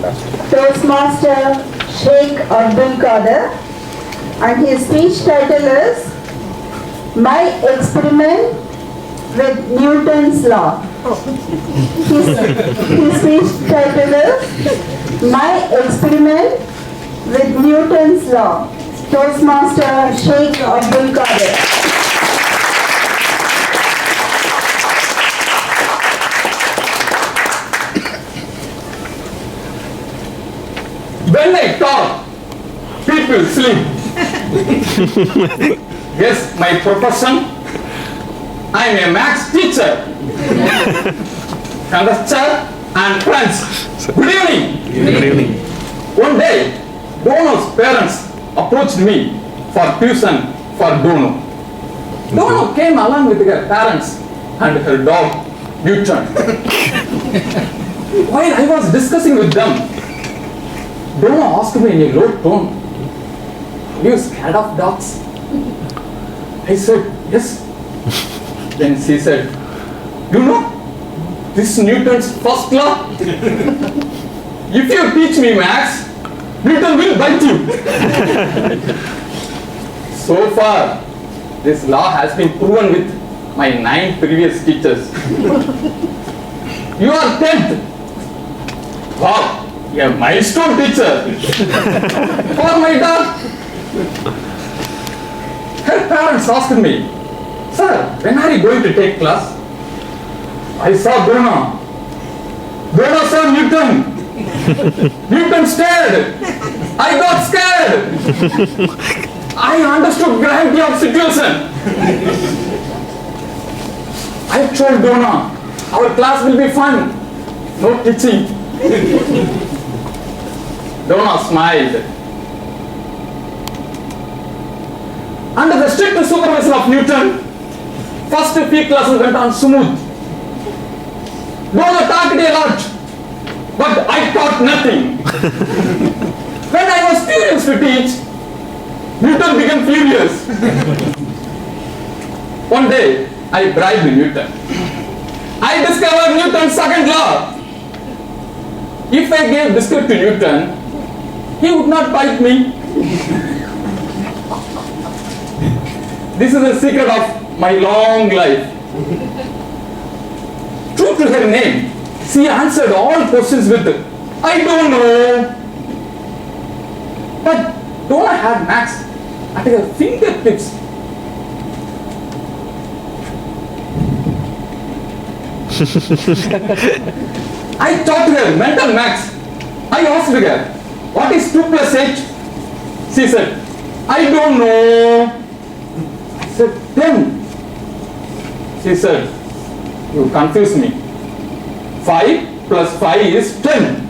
Toastmaster Sheik Kader, and his speech title is My Experiment with Newton's Law. His speech title is My Experiment with Newton's Law. Toastmaster Sheik Kader. When I talk, people sleep. Yes, my profession, I am a maths teacher. Conductor and friends, good evening. Good evening. One day, Dono's parents approached me for tuition for Dono. Dono came along with her parents and her dog, Newton. While I was discussing with them, Dono asked me in a low tone, "Are you scared of dogs?" I said, "Yes." Then she said, "You know, this Newton's first law? If you teach me maths, Newton will bite you." So far, this law has been proven with my 9 previous teachers. You are 10th. Wow. A milestone teacher for my dog. Her parents asked me, "Sir, when are you going to take class?" I saw Bruno. Bruno saw Newton. Newton stared. I got scared. I understood gravity of situation. I told Bruno, our class will be fun. No teaching. Donna smiled. Under the strict supervision of Newton, first few classes went on smooth. Donna talked a lot, but I taught nothing. When I was furious to teach, Newton became furious. One day, I bribed Newton. I discovered Newton's second law. If I gave biscuit to Newton, he would not bite me. This is the secret of my long life. True to her name, she answered all questions with, "I don't know." But Donna had maths at her fingertips. I taught her mental maths. I asked her, "What is 2 plus 8? She said, "I don't know." I said, "10. She said, "You confuse me. 5 plus 5 is 10.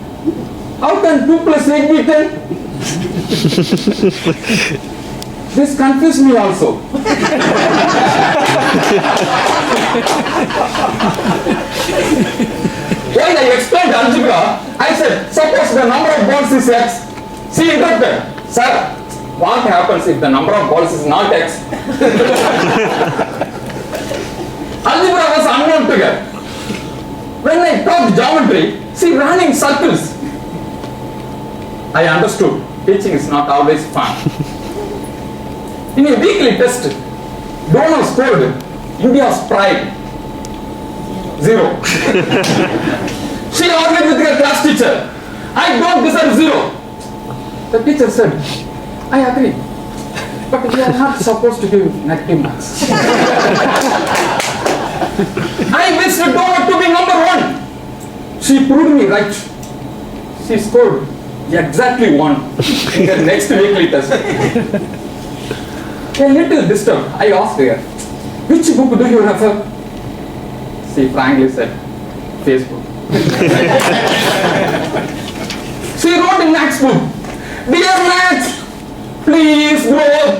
How can 2 plus 8 be 10? This confused me also. When I explained algebra, I said, "Suppose the number of balls is x." She interrupted, "Sir, what happens if the number of balls is not x?" Algebra was unknown to her. When I taught geometry, she ran in circles. I understood teaching is not always fun. In a weekly test, Donna scored India's pride. 0. She argued with her class teacher, "I don't deserve 0. The teacher said, "I agree, but we are not supposed to give negative marks." I wished Donna to be number 1. She proved me right. She scored exactly 1 in the next weekly test. A little disturbed, I asked her, "Which book do you refer?" She frankly said, "Facebook." She wrote in Max book, "Dear Max, please grow up.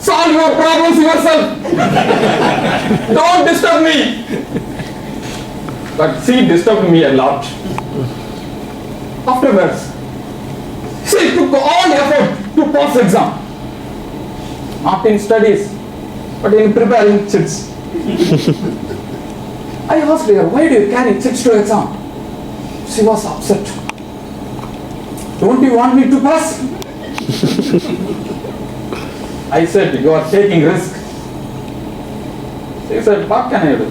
Solve your problems yourself. Don't disturb me." But she disturbed me a lot. Afterwards, she took all effort to pass exam. Not in studies, but in preparing chits. I asked her, "Why do you carry chits to exam?" She was upset. don't you want me to pass? I said, you are taking risk. He said, what can I do?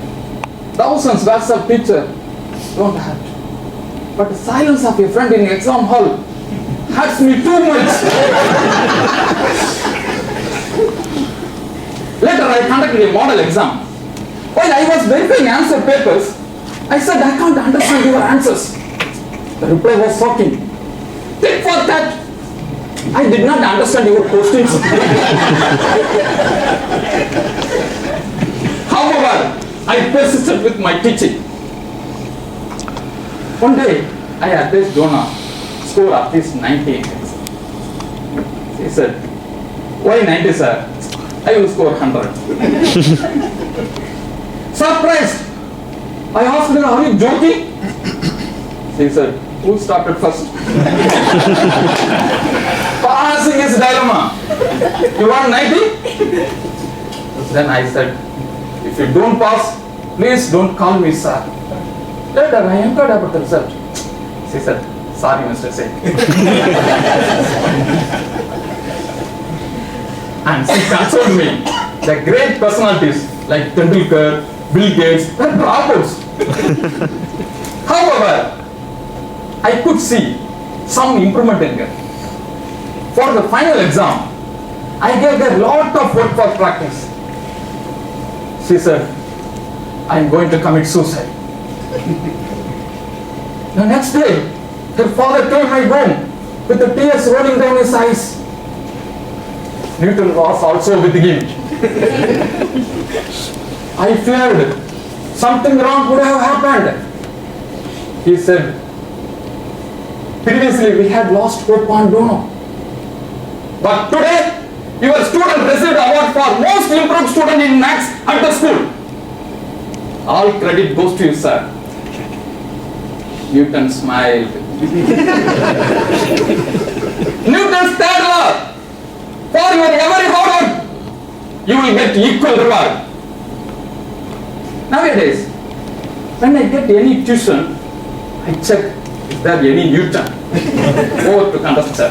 Thousands words of teacher don't hurt. But the silence of a friend in exam hall hurts me too much. Later I conducted a model exam. While I was verifying answer papers, I said, I can't understand your answers. The reply was shocking. Think for that. I did not understand your questions. However, I persisted with my teaching. One day, I advised Jonah score at least 90 in exam. He said, why 90, sir? I will score 100. Surprised! I asked her, are you joking? She said, who started first? Passing is dilemma. You want 90? Then I said, if you don't pass, please don't call me sir. Later I inquired about the result. She said, sorry Mr. Sheik. And she consoled me. The great personalities like Tendulkar, Bill Gates were dropouts. However, I could see some improvement in her. For the final exam, I gave her a lot of work for practice. She said, I am going to commit suicide. The next day, her father came my home with the tears rolling down his eyes. Newton was also with him. I feared something wrong would have happened. He said, previously we had lost hope on Dono. But today, your student received award for most improved student in maths at the school. All credit goes to you, sir. Newton smiled. Newton's third law. For your every hard work, you will get equal reward. Nowadays, when I get any tuition, I check is there any Newton. Over to conduct, sir.